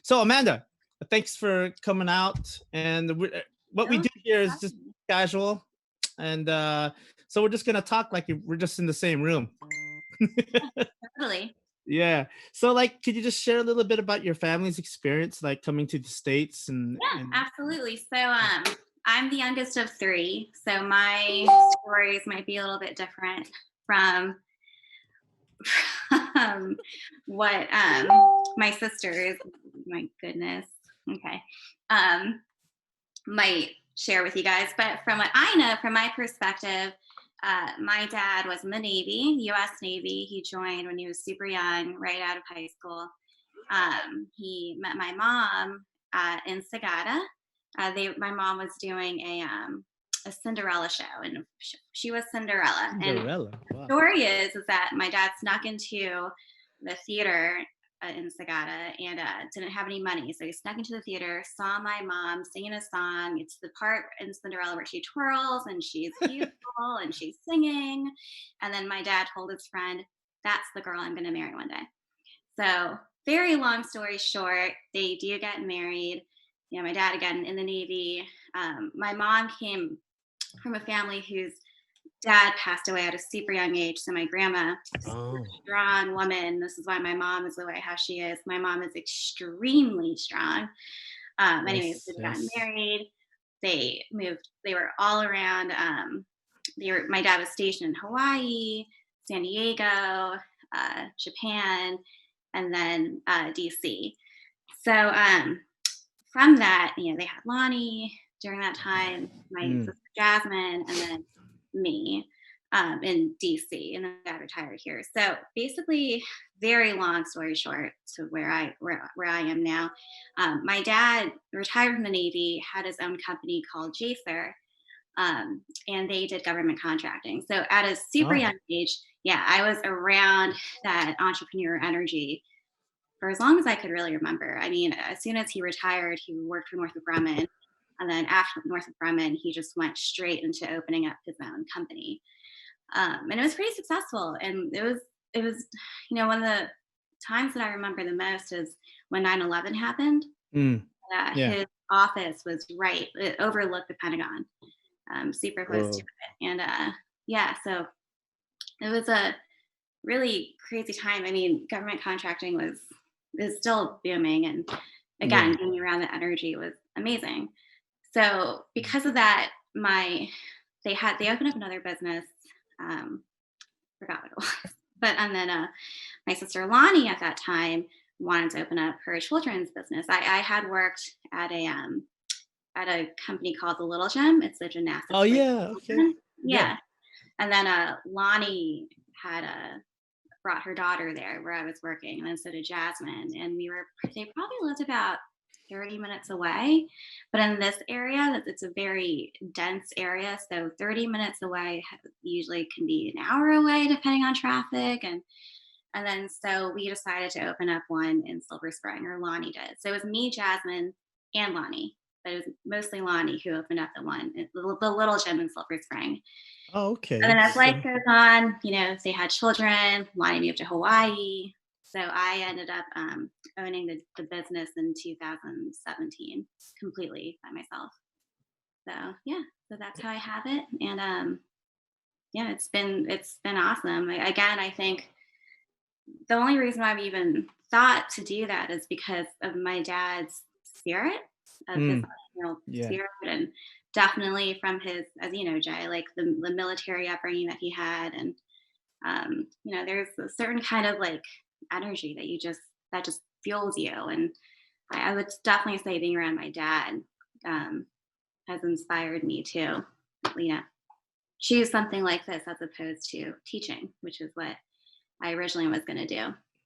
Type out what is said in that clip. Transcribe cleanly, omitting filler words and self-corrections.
So Amanda, thanks for coming out. And what we No, do here is just definitely. casual, and so we're just gonna talk like we're just in the same room. Totally. Yeah. So like, could you just share a little bit about your family's experience, like coming to the states Yeah, and absolutely. I'm the youngest of three, so my stories might be a little bit different from what my sisters, my goodness, okay, um, might share with you guys. But from what I know, from my perspective, my dad was in the Navy, U.S. Navy. He joined when he was super young, right out of high school. He met my mom in Sagada. My mom was doing a Cinderella show, and she was Cinderella. And the Cinderella? Wow. story is that my dad snuck into the theater in Sagada and didn't have any money, so he snuck into the theater, saw my mom singing a song. It's the part in Cinderella where she twirls and she's beautiful and she's singing. And then my dad told his friend, "That's the girl I'm going to marry one day." So, very long story short, they do get married. You know, my dad again in the Navy. My mom came from a family whose dad passed away at a super young age. So my grandma, super Oh, strong woman. This is why my mom is the way how she is. My mom is extremely strong. Anyways, yes, they got yes. married. They moved. They were all around. They were. My dad was stationed in Hawaii, San Diego, Japan, and then DC. So from that, you know, they had Lonnie during that time, my Mm, sister Jasmine, and then me in DC, and then I got retired here. So basically, very long story short, to where I am now. My dad retired from the Navy, had his own company called Jacer, and they did government contracting. So at a super oh, young age, yeah, I was around that entrepreneur energy for as long as I could really remember. I mean, as soon as he retired, he worked for Northrop Grumman. And then after Northrop Grumman, he just went straight into opening up his own company. And it was pretty successful. And it was, one of the times that I remember the most is when 9/11 happened. mm, yeah. His office was right, it overlooked the Pentagon, super close to Whoa. it. And yeah, so it was a really crazy time. I mean, government contracting is still booming, and Yeah. again, being around the energy was amazing. So because of that, they opened up another business. Um, Forgot what it was, but and then my sister Lonnie at that time wanted to open up her children's business. I had worked at a company called the Little Gym. It's a Oh gymnastics place yeah. for Okay. children. Yeah. Yeah, and then Lonnie had brought her daughter there where I was working, and then so did Jasmine. And they probably lived about 30 minutes away. But in this area, it's a very dense area. So 30 minutes away usually can be an hour away, depending on traffic. And then so we decided to open up one in Silver Spring, or Lonnie did. So it was me, Jasmine, and Lonnie. But it was mostly Lonnie who opened up the little gym in Silver Spring. Oh, And okay. then as life So goes on, they had children, Lonnie moved to Hawaii. So I ended up owning the business in 2017 completely by myself. So yeah, so that's how I have it. And yeah, it's been awesome. Again, I think the only reason why we even thought to do that is because of my dad's spirit, of his mm, yeah. spirit, and definitely from his, as you know, Jay, like the military upbringing that he had. And there's a certain kind of like energy that just fuels you. And I would definitely say being around my dad um, has inspired me to, you know, choose something like this as opposed to teaching, which is what I originally was going to do.